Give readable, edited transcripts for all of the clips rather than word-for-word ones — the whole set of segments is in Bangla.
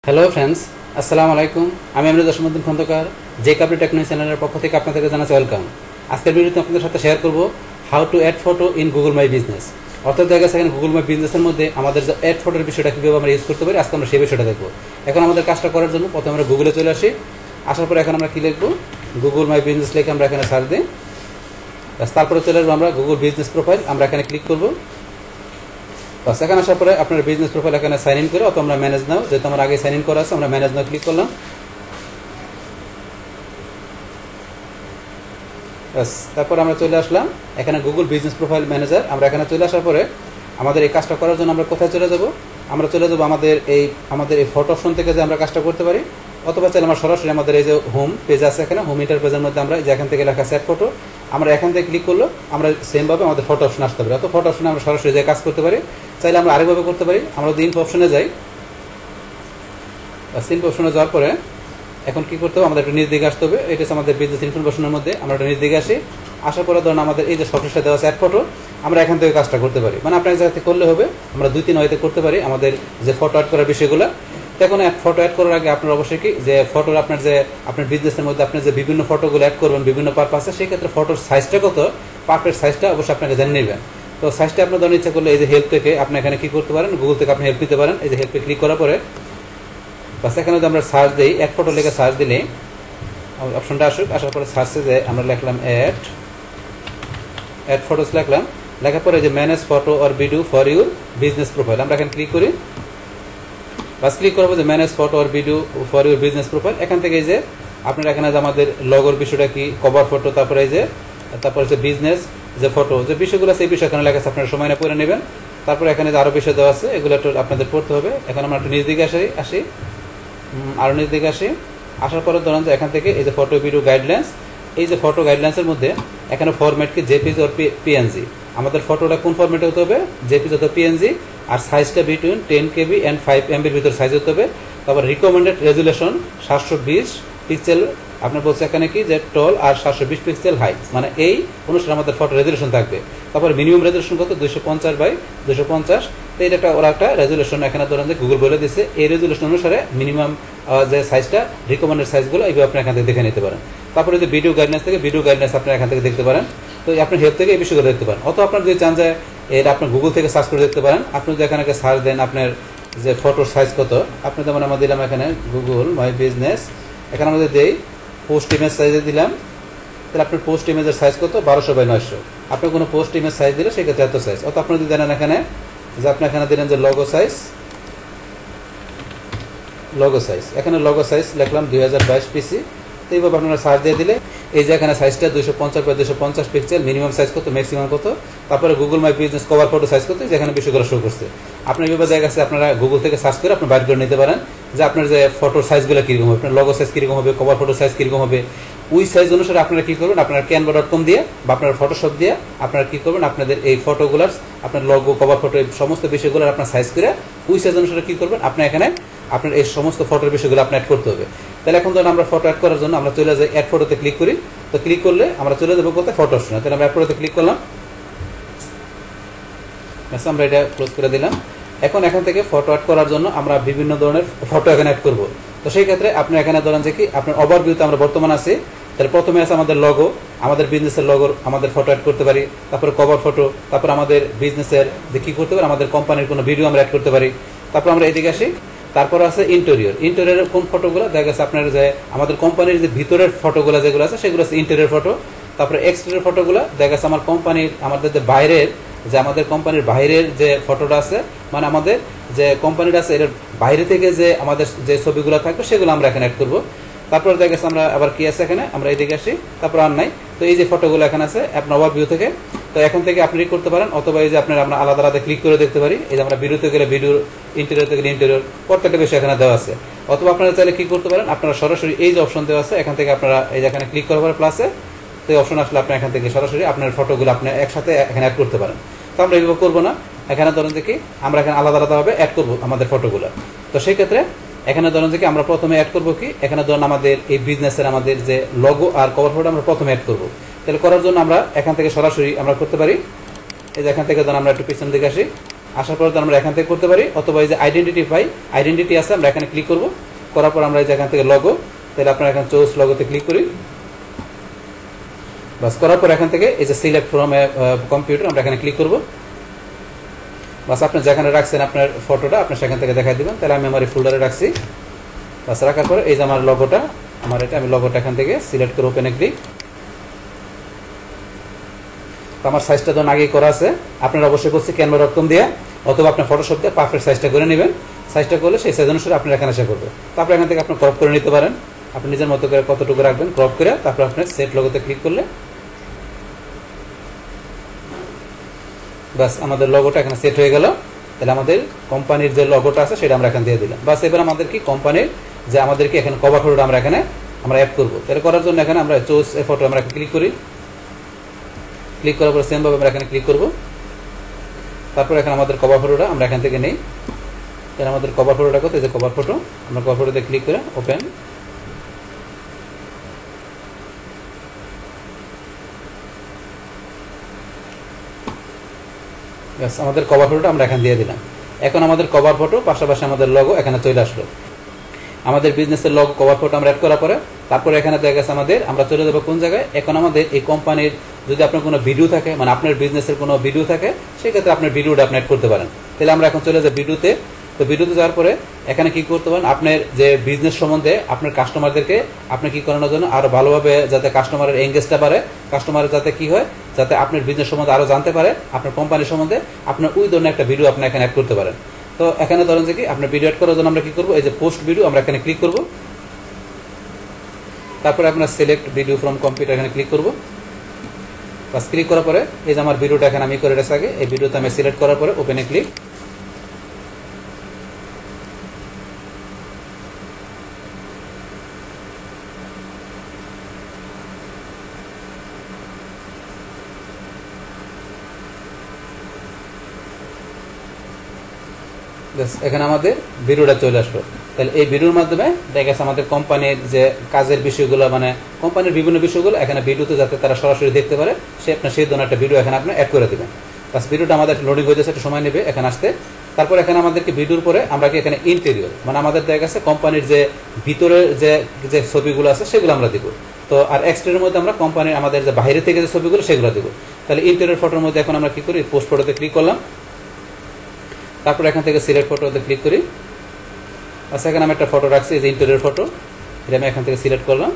হ্যালো ফ্রেন্ডস, আসসালামু আলাইকুম। আমি আমরিদ দশমুদ্দিন খন্দকার, যে কাপড়ি টেকনোলজি চ্যানেলের পক্ষ থেকে আপনাদেরকে জানাচ্ছি ওয়েলকাম। আজকের ভিডিওতে আপনাদের সাথে শেয়ার করব how to add photo in Google my business. অর্থাৎ দেখা গেছে এখানে গুগল মাই বিজনেসের মধ্যে আমাদের যে অ্যাড ফটোর বিষয়টা কীভাবে আমরা ইউজ করতে পারি, আজকে আমরা সেই বিষয়টা দেখবো। এখন আমাদের কাজটা করার জন্য প্রথমে আমরা গুগলে চলে আসি। আসার পরে এখন আমরা কী লিখবো, গুগল মাই বিজনেস লিখে আমরা এখানে সার্চ দিই। তারপরে চলে আসবো আমরা গুগল বিজনেস প্রোফাইল, আমরা এখানে ক্লিক করবো। বাস এখানে আসার পরে আপনার বিজনেস প্রোফাইল এখানে সাইন ইন করে, অত আমরা ম্যানেজ নাও, যেহেতু আমার আগে সাইন ইন করা আছে আমরা ম্যানেজ নাও ক্লিক করলাম। বাস তারপর আমরা চলে আসলাম এখানে গুগল বিজনেস প্রোফাইল ম্যানেজার। আমরা এখানে চলে আসার পরে আমাদের এই কাজটা করার জন্য আমরা কোথায় চলে যাব, আমরা চলে যাব আমাদের এই ফটো অপশন থেকে যে আমরা কাজটা করতে পারি, অথবা চাইলে আমরা সরাসরি আমাদের এই যে হোম পেজ আছে এখানে হোম ইন্টারপেজের মধ্যে আমরা যে এখান থেকে লেখা সেট ফটো, আমরা এখান থেকে ক্লিক করলো আমরা সেমভাবে আমাদের ফটো অপশন আসতে পারি। অত ফটো অপশনে আমরা সরাসরি যে কাজ করতে পারি, চাইলে আমরা আরেকভাবে করতে পারি। আমরা যদি ইনফো অপশনে যাই, ইনফো অপশনে যাওয়ার পরে এখন কী করতে হবে, আমাদের একটা নিজ দিকে আসতে হবে। এটা হচ্ছে আমাদের বিজনেস ইনফরমেশনের মধ্যে, আমরা একটা নিজ দিকে আসি। আসার পরে ধরুন আমাদের এই যে সফটওয়্যারটা দেওয়া আছে অ্যাড ফটো, আমরা এখান থেকে কাজটা করতে পারি। মানে আপনার জায়গাতে করলে হবে, আমরা 2-3 ওয়েতে করতে পারি আমাদের যে ফটো অ্যাড করার বিষয়গুলো। এখন ফটো অ্যাড করার আগে আপনার অবশ্যই কি যে ফটোর আপনার বিজনেসের মধ্যে আপনি যে বিভিন্ন ফটোগুলো অ্যাড করবেন বিভিন্ন পারপাসে, সেই ক্ষেত্রে ফটোর সাইজটা কত, পারফেক্ট সাইজটা অবশ্যই আপনাকে জেনে নেবেন। তো সাইজটা আপনার ধরুন ইচ্ছা করলে এই যে হেল্প থেকে আপনি এখানে কী করতে পারেন, গুগল থেকে আপনি হেল্প নিতে পারেন। এই যে হেল্পে ক্লিক করার পরে বাস এখানে যদি আমরা সার্চ দিই, অ্যাড ফটো লেখা সার্চ দিলে অপশনটা আসুক। আসার পরে সার্চে যে আমরা লিখলাম অ্যাড ফটোস লিখলাম, লেখার পরে যে manage photo or video for your business profile, আমরা এখানে ক্লিক করি। বাস ক্লিক করবো যে manage photo or video for your business profile. এখান থেকে এই যে আপনার এখানে যে আমাদের লগোর বিষয়টা কি, কভার ফটো, তারপরে এই যে তারপরে যে বিজনেস যে ফটো যে বিষয়গুলো আছে এই বিষয় এখানে লেখা আছে, আপনারা সময় না পড়ে নেবেন। তারপরে এখানে যে আরও বিষয় দেওয়া আছে এগুলো একটু আপনাদের পড়তে হবে। এখন আমরা একটু নিজ দিকে আসি আরও নিজ দিকে আসার পরে ধরেন যে এখান থেকে এই যে ফটো ভিডিও গাইডলাইন্স, এই যে ফটো গাইডলাইন্সের মধ্যে এখানে ফরম্যাট কি জেপিজি অর পিএনজি, আমাদের ফটোটা কোন ফরম্যাটে হতে হবে, জেপিজি অথবা পিএনজি, আর সাইজটা বিটুইন 10 KB অ্যান্ড 5 MB ভিতর সাইজ হতে হবে। তারপর রিকমেন্ডেড রেজুলেশন 720 পিক্সেল, আপনার বলছে এখানে কি যে টল আর 720 পিক্সেল হাইট, মানে এই অনুসারে আমাদের ফটো রেজুলেশন থাকবে। তারপর মিনিমাম রেজুলেশন কত, 250x250। তো এটা ওরা একটা রেজুলেশন এখানে ধরেন যে গুগল বলে দিচ্ছে, এই রেজুলেশন অনুসারে মিনিমাম যে সাইজটা রিকমেন্ডেড সাইজগুলো এইভাবে আপনি এখান থেকে দেখে নিতে পারেন। তারপরে যে ভিডিও গাইডলাইন্স থেকে ভিডিও গাইডলাইন্স আপনি এখান থেকে দেখতে পারেন। তো আপনি হেল্প থেকে এই বিষয়গুলো দেখতে পারেন। অথবা আপনার যদি চান যে এটা আপনার গুগল থেকে সার্চ করে দেখতে পারেন, আপনি যদি এখানে সার্চ দেন আপনার যে ফটোর সাইজ কত, আপনি যেমন আমরা দিলাম এখানে গুগল মাই বিজনেস, এখানে আমাদের দেই পোস্ট ইমেজ সাইজে দিলাম, তাহলে আপনার পোস্ট ইমেজের সাইজ কত, 1200x900। আপনি কোনো পোস্ট ইমেজ সাইজ দিলে সেক্ষেত্রে এত সাইজ। অত আপনি যদি দেন এখানে যে আপনি এখানে দিলেন যে লগো সাইজ, এখানে লগো সাইজ লিখলাম 2022 পিসি। তো এইভাবে আপনারা সার্চ দিয়ে দিলে এই যে এখানে সাইজটা 250x250 পিক্সেল, মিনিমাম সাইজ কত, ম্যাক্সিমাম কত, তারপরে Google my business cover photo size কত, যেখানে বিষয়গুলো শো করছে। আপনার এইভাবে জায়গা আছে, আপনারা গুগল থেকে সার্চ করে আপনি বাইর করে নিতে পারেন যে আপনার যে ফটোর সাইজগুলো কীরকম হবে, আপনার লগো সাইজ কীরকম হবে, কভার ফটো সাইজ কীরকম হবে। ওই সাইজ অনুসারে আপনারা কী করবেন, আপনার canva.com দিয়ে বা আপনার ফটোশপ দিয়ে আপনারা কী করবেন, আপনাদের এই ফটোগুলার আপনার লগো কভার ফটো এই সমস্ত বিষয়গুলোর আপনার সাইজ করে ওই সাইজ অনুসারে কী করবেন, আপনি এখানে আপনার এই সমস্ত ফটোর বিষয়গুলো আপনি অ্যাড করতে হবে। তাহলে এখন ধরুন আমরা ফটো অ্যাড করার জন্য আমরা চলে যাই অ্যাড ফটোতে ক্লিক করি। তো ক্লিক করলে আমরা চলে যাবো কোথায়, ফটো অপশনে। তাহলে আমরা অ্যাড ফটোতে ক্লিক করলাম, আমরা এটা ক্লোজ করে দিলাম। এখন এখান থেকে ফটো অ্যাড করার জন্য আমরা বিভিন্ন ধরনের ফটো এখানে অ্যাড করব। তো সেই ক্ষেত্রে আপনি এখানে ধরেন যে কি আপনার ওভারভিউতে আমরা বর্তমান আছি, তাহলে প্রথমে আছে আমাদের লগো, আমাদের বিজনেসের লগোর আমাদের ফটো অ্যাড করতে পারি, তারপরে কভার ফটো, তারপর আমাদের বিজনেসের যে কী করতে পারি, আমাদের কোম্পানির কোনো ভিডিও আমরা অ্যাড করতে পারি। তারপর আমরা এদিকে আসি, তারপর আছে ইন্টেরিয়রের কোন ফটোগুলো, দেখা গেছে আপনার যে আমাদের কোম্পানির যে ভিতরের ফটোগুলো যেগুলো আছে সেগুলো আছে ইন্টেরিয়র ফটো। তারপরে এক্সটেরিয়র ফটোগুলো দেখা গেছে আমার কোম্পানির আমাদের যে বাইরের যে আমাদের কোম্পানির বাইরের যে ফটোটা আছে, মানে আমাদের যে কোম্পানিটা আছে এর বাইরে থেকে যে আমাদের যে ছবিগুলো থাকবে সেগুলো আমরা এখানে অ্যাড করবো। তারপর দেখা গেছে আমরা আবার কি আছে এখানে, আমরা এইদিকে আসি, তারপর আর নাই। তো এই যে ফটোগুলো এখানে আছে আপনার ওভারভিউ থেকে, তো এখান থেকে আপনি করতে পারেন। অথবা এই যে আপনার আমরা আলাদা আলাদা ক্লিক করে দেখতে পারি, এই যে আমরা ভিডিওতে গেলে ভিডিও, ইন্টেরিয়র থেকে ইন্টেরিয়র, প্রত্যেকটা বিষয় এখানে দেওয়া আছে। অথবা আপনারা চাইলে কি করতে পারেন, আপনারা সরাসরি এই যে অপশন দেওয়া আছে এখান থেকে আপনারা এই যে এখানে ক্লিক করার পরে প্লাসে তো এই অপশন আসলে আপনি এখান থেকে সরাসরি আপনার ফটোগুলো আপনি একসাথে এখানে অ্যাড করতে পারেন। তো আমরা এইভাবে করবো না, এখানে ধরেন যে কি আমরা এখানে আলাদা আলাদাভাবে অ্যাড করবো আমাদের ফটোগুলো। তো সেই ক্ষেত্রে এখানে ধরেন যে কি আমরা প্রথমে অ্যাড করবো কি, এখানে ধরেন আমাদের এই বিজনেসের আমাদের যে লগো আর কভার ফটো আমরা প্রথমে অ্যাড করবো। তাহলে করার জন্য আমরা এখান থেকে সরাসরি আমরা করতে পারি, এই যে এখান থেকে ধরেন আমরা একটু পিছন দিকে আসি, আসার পর আমরা এখান থেকে করতে পারি, অথবা এই যে আইডেন্টিটি পাই, আইডেন্টিটি আছে, আমরা এখানে ক্লিক করব। করার পর আমরা এই যে এখান থেকে লগো, তাহলে আপনারা এখানে চুজ লগোতে ক্লিক করি। বাস করার পর এখান থেকে এই যে সিলেক্ট ফ্রম কম্পিউটার আমরা এখানে ক্লিক করব। বাস আপনি যেখানে রাখছেন আপনার ফটোটা আপনি সেখান থেকে দেখাই দিবেন। তাহলে আমি আমার এই ফোল্ডারে রাখছি। বাস রাখার পরে এই যে আমার লগোটা, আমার এটা আমি লগোটা এখান থেকে সিলেক্ট করে ওপেনে ক্লিক। আমার সাইজটা যখন আগেই করা আছে, আপনারা অবশ্যই করছি canva.com দিয়ে অথবা আপনার ফটোশপ দিয়ে পারফেক্ট সাইজটা করে নেবেন। সাইজটা করলে সেই সাইজ অনুসারে আপনার এখানে এসে করবে। তারপর এখান থেকে আপনি ক্রপ করে নিতে পারেন, আপনি নিজের মতো করে কতটুকু রাখবেন ক্রপ করে। তারপর আপনি সেট লগোতে ক্লিক করলে বাস আমাদের লগোটা এখানে সেট হয়ে গেল। তাহলে আমাদের কোম্পানির যে লগোটা আছে সেটা আমরা এখানে দিয়ে দিলাম। বাস এবার আমাদের কি কোম্পানির যে আমাদেরকে এখানে কভার ফটোটা আমরা এখানে অ্যাড করবো। তাহলে করার জন্য এখানে আমরা চুজ এ ফটো আমরা ক্লিক করি। ক্লিক করার পর সেম ভাবে আমরা এখানে ক্লিক করব। তারপর এখানে আমাদের কভার ফটোটা আমরা এখান থেকে নেই। তাহলে আমাদের কভার ফটোটা কোথায়, যে কভার ফটো, আমরা কভার ফটোতে ক্লিক করে ওপেন। ব্যাস আমাদের কভার ফটোটা আমরা এখানে দিয়ে দিলাম। এখন আমাদের কভার ফটো পাশাপাশি আমাদের লগো এখানে চলে আসলো। আমাদের বিজনেসের লগো কভার ফটো আমরা অ্যাড করার পরে তারপরে এখানে দেখা গেছে আমাদের আমরা চলে যাবো কোন জায়গায়। এখন আমাদের এই কোম্পানির যদি আপনার কোনো ভিডিও থাকে, মানে আপনার বিজনেসের কোনো ভিডিও থাকে, সেক্ষেত্রে আপনার ভিডিওটা আপনি অ্যাড করতে পারেন। তাহলে আমরা এখন চলে যাই ভিডিওতে। তো ভিডিওতে যাওয়ার পরে এখানে কি করতে পারেন, আপনার যে বিজনেস সম্বন্ধে আপনার কাস্টমারদেরকে আপনি কি করানোর জন্য আরো ভালোভাবে যাতে কাস্টমারের এঙ্গেজটা বাড়ে, কাস্টমারের যাতে কি হয়, যাতে আপনার বিজনেস সম্বন্ধে আরো জানতে পারে, আপনার কোম্পানির সম্বন্ধে আপনার ওই ধরনের একটা ভিডিও আপনি এখানে অ্যাড করতে পারেন। তো এখানে ধরেন যে কি আপনার ভিডিও অ্যাড করার জন্য আমরা কি করবো, এই যে পোস্ট ভিডিও আমরা এখানে ক্লিক করব। তারপরে আপনার সিলেক্ট ভিডিও ফ্রম কম্পিউটার এখানে ক্লিক করব। বাস ক্লিক করার পরে এই যে আমার ভিডিওটা এখানে আমি করে রেখেছি আগে, এই ভিডিওতে আমি সিলেক্ট করার পরে ওপেনে ক্লিক। এখানে আমাদের ভিডিওটা চলে আসলো। তাহলে এই ভিডিওর মাধ্যমে দেখা গেছে আমাদের কোম্পানির যে কাজের বিষয়গুলো, মানে কোম্পানির বিভিন্ন বিষয়গুলো এখানে ভিডিওতে যাতে তারা সরাসরি দেখতে পারে, সে আপনার সেই ধরনের একটা ভিডিও এখানে আপনি অ্যাড করে দেবেন। বাস ভিডিওটা আমাদের লোডিং হয়ে যাচ্ছে, একটু সময় নেবে এখানে আসতে। তারপর এখানে আমাদেরকে ভিডিওর পরে আমরা কি এখানে ইন্টেরিয়র, মানে আমাদের দেখা গেছে কোম্পানির যে ভিতরের যে ছবিগুলো আছে সেগুলো আমরা দিব। তো আর এক্সটেরিয়র মধ্যে আমরা কোম্পানির আমাদের যে বাইরে থেকে যে ছবিগুলো সেগুলো দিব। তাহলে ইন্টেরিয়র ফটোর মধ্যে এখন আমরা কি করি, পোস্ট ফটোতে ক্লিক করলাম। তারপর এখান থেকে সিলেক্ট ফটোতে ক্লিক করি। আচ্ছা এখানে আমি একটা ফটো রাখছি, এই যে ইন্টেরিয়র ফটো, এটা আমি এখান থেকে সিলেক্ট করলাম।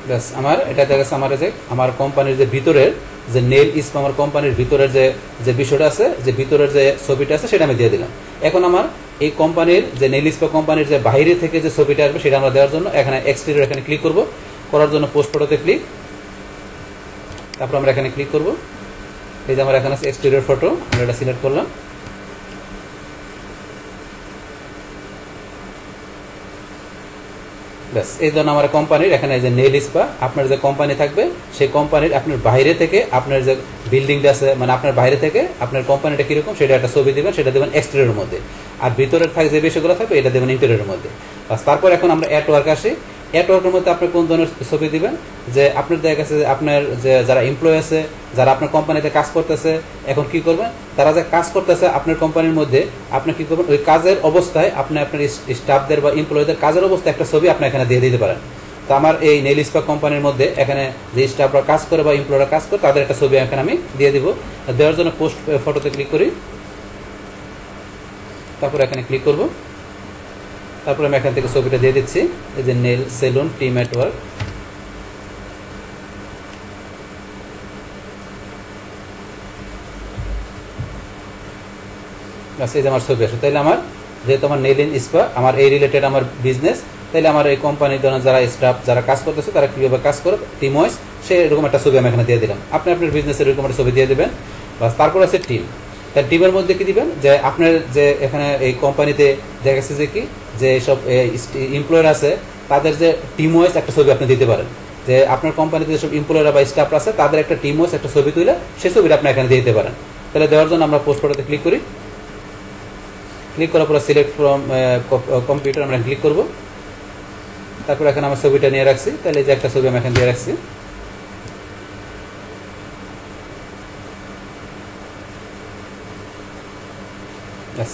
ব্যাস আমার এটা দেখা গেছে আমার কোম্পানির যে ভিতরের যে নেল ইস্প, আমার কোম্পানির ভিতরের যে বিষয়টা আছে, যে ভিতরের যে ছবিটা আছে সেটা আমি দিয়ে দিলাম। এখন আমার এই কোম্পানির যে নেল ইস্প কোম্পানির যে বাইরে থেকে যে ছবিটা আসবে সেটা আমরা দেওয়ার জন্য এখানে এক্সটেরিয়র এখানে ক্লিক করব। করার জন্য পোস্ট ফটোতে ক্লিক, তারপর আমরা এখানে ক্লিক করব। এই যে আমার এখানে আছে এক্সটেরিয়র ফটো, আমরা এটা সিলেক্ট করলাম। ব্যাস এই জন্য আমার কোম্পানির এখানে যে নেল ইস্পা আপনার যে কোম্পানি থাকবে সেই কোম্পানির আপনার বাইরে থেকে আপনার যে বিল্ডিংটা আছে, মানে আপনার বাইরে থেকে আপনার কোম্পানিটা কিরকম সেটা একটা ছবি দিবেন, সেটা দেবেন এক্সটেরিয়রের মধ্যে। আর ভিতরের থাকে যে বিষয়গুলো থাকবে এটা দেবেন ইন্টেরিয়রের মধ্যে। বাস তারপর এখন আমরা অ্যাড ওয়ার্ক আসি। অ্যাড ওয়ার্কের মধ্যে আপনি কোন ধরনের ছবি দিবেন, যে আপনার দেখা গেছে যে আপনার যে যারা এমপ্লয় আছে, যারা আপনার কোম্পানিতে কাজ করতেছে, এখন কি করবেন, তারা যে কাজ করতেছে আপনার কোম্পানির মধ্যে, আপনি কি করবেন, ওই কাজের অবস্থায় আপনি আপনার স্টাফদের বা এমপ্লয়ীদের কাজের অবস্থায় একটা ছবি আপনি এখানে দিয়ে দিতে পারেন। তো আমার এই নেল ইস্পা কোম্পানির মধ্যে এখানে যে স্টাফরা কাজ করে বা এমপ্লয়ীরা কাজ করে তাদের একটা ছবি এখানে আমি দিয়ে দিব। দেওয়ার জন্য পোস্ট ফটোতে ক্লিক করি, তারপর এখানে ক্লিক করব। তারপর আমি এখান থেকে ছবিটা দিয়ে দিচ্ছি, এই যে nail salon team at work. এই যে আমার ছবি আসে। তাইলে আমার যেহেতু আমার নেল ইন ইস্পা আমার এই রিলেটেড আমার বিজনেস, তাইলে আমার এই কোম্পানির জন্য যারা স্টাফ যারা কাজ করতেছে তারা কিভাবে কাজ করে টিম ওয়াইজ সে এরকম একটা ছবি আমি এখানে দিয়ে দিলাম। আপনি আপনার বিজনেসের এরকম একটা ছবি দিয়ে দেবেন। বাস তারপর আছে টিম। তার টিমের মধ্যে কি দিবেন, যে আপনার যে এখানে এই কোম্পানিতে দেখা গেছে যে কি যে সব এমপ্লয়ার আছে তাদের যে টিম ওয়াইজ একটা ছবি আপনি দিতে পারেন, যে আপনার কোম্পানিতে যেসব এমপ্লয়ার বা স্টাফ আছে তাদের একটা টিম ওয়াইজ একটা ছবি তুলে সেই ছবিটা আপনি এখানে দিয়ে দিতে পারেন। তাহলে দেওয়ার জন্য আমরা পোস্ট ফটোতে ক্লিক করি। ক্লিক করার পরে সিলেক্ট ফ্রম কম্পিউটার আমরা ক্লিক করব। তারপর এখানে আমার ছবিটা নিয়ে রাখছি, তাহলে এই যে একটা ছবি আমি এখানে দিয়ে রাখছি।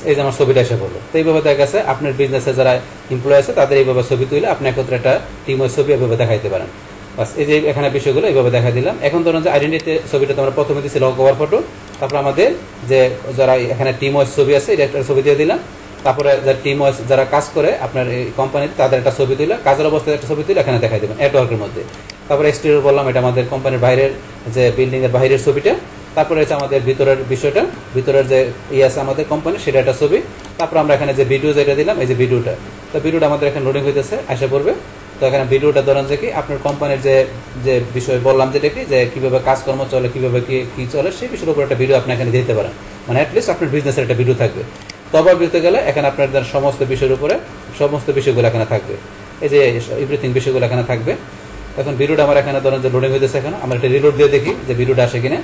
এই যে আমার ছবিটা এসে পড়লো। তো এইভাবে দেখা গেছে আপনার বিজনেসে যারা এমপ্লয় আছে তাদের এইভাবে ছবি তুলে আপনি একত্রে একটা টিমের ছবি এভাবে দেখাইতে পারেন। বাস এই যে এখানে বিষয়গুলো এইভাবে দেখা দিলাম। এখন ধরুন যে আইডেন্টিটি ছবিটা তো আমরা প্রথমে দিচ্ছি লগ কভার ফটো, তারপর আমাদের যে যারা এখানে টিম ওয়াইজ ছবি আছে এটা একটা ছবি দিয়ে দিলাম। তারপরে যারা টিম ওয়াইজ যারা কাজ করে আপনার এই কোম্পানিতে তাদের একটা ছবি তুলে, কাজের অবস্থায় একটা ছবি তুলে এখানে দেখাই দেবেন নেটওয়ার্কের মধ্যে। তারপরে এক্সটেরিয়র বললাম, এটা আমাদের কোম্পানির বাইরের যে বিল্ডিং এর বাইরের ছবিটা। তারপরে হচ্ছে আমাদের ভিতরের বিষয়টা, ভিতরের যে আছে আমাদের কোম্পানি সেটা একটা ছবি। তারপর আমরা এখানে যে ভিডিও যেটা দিলাম, এই যে ভিডিওটা, তো ভিডিওটা আমাদের এখানে লোডিং হইতেছে, আসা পড়বে। তো এখানে ভিডিওটা ধরেন যে কি আপনার কোম্পানির যে যে বিষয় বললাম যেটা কি, যে কিভাবে কাজকর্ম চলে, কিভাবে কি চলে, সেই বিষয়ের উপর একটা ভিডিও আপনি এখানে দিতে পারেন। মানে অ্যাটলিস্ট আপনার বিজনেসের একটা ভিডিও থাকবে। তবে দিতে গেলে এখানে আপনার সমস্ত বিষয়ের উপরে সমস্ত বিষয়গুলো এখানে থাকবে, এই যে এভরিথিং বিষয়গুলো এখানে থাকবে। এখন ভিডিওটা আমার এখানে ধরেন যে লোডিং হইতেছে, এখানে আমরা একটা রিলোড দিয়ে দেখি যে ভিডিওটা আসে কিনা।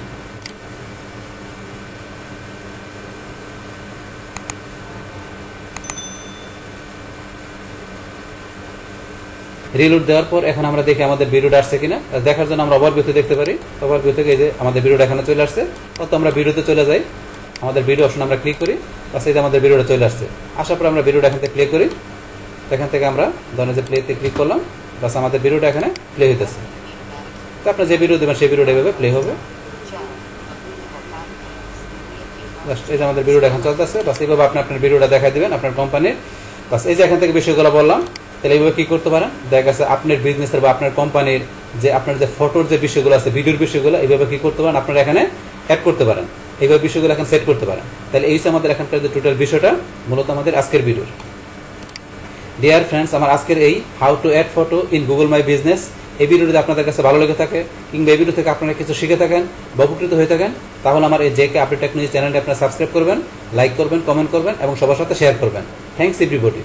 রিলোড দেওয়ার পর এখন আমরা দেখি আমাদের ভিডিওটা আসছে কিনা। দেখার জন্য আমরা ওভারভিউতে দেখতে পারি। ওভারভিউ থেকে এই যে আমাদের ভিডিওটা এখানে চলে আসছে। অত আমরা ভিডিওতে চলে যাই, আমাদের ভিডিও অপশন আমরা ক্লিক করি, বাস এই যে আমাদের ভিডিওটা চলে আসছে। আসার পর আমরা ভিডিওটা এখান থেকে প্লে করি। এখান থেকে আমরা ধরেন যে প্লেতে ক্লিক করলাম, বাস আমাদের ভিডিওটা এখানে প্লে হইতেছে। তো আপনার যে ভিডিও দেবেন সেই ভিডিওটা এভাবে প্লে হবে। এই যে আমাদের ভিডিওটা এখন চলতেছে, বাস এইভাবে আপনি আপনার ভিডিওটা দেখাই দিবেন আপনার কোম্পানির। বাস এই যে এখান থেকে বিষয়গুলো বললাম, তাহলে এইভাবে কি করতে পারেন, দেখা গেছে আপনার বিজনেসের বা আপনার কোম্পানির যে আপনার যে ফটোর যে বিষয়গুলো আছে, ভিডিওর বিষয়গুলো এইভাবে কি করতে পারেন, আপনারা এখানে অ্যাড করতে পারেন, এইভাবে বিষয়গুলো এখন সেট করতে পারেন। তাহলে এই আমাদের এখানকার যে টোটাল বিষয়টা মূলত আমাদের আজকের ভিডিওর। ডিয়ার ফ্রেন্ডস, আমার আজকের এই how to add photo in Google my business এই ভিডিওটি আপনাদের কাছে ভালো লেগে থাকে, কিংবা এই ভিডিও থেকে আপনারা কিছু শিখে থাকেন বা উপকৃত হয়ে থাকেন, তাহলে আমার এই জেকে আপডেট টেকনোলজি চ্যানেলটি আপনারা সাবস্ক্রাইব করবেন, লাইক করবেন, কমেন্ট করবেন এবং সবার সাথে শেয়ার করবেন। Thanks everybody.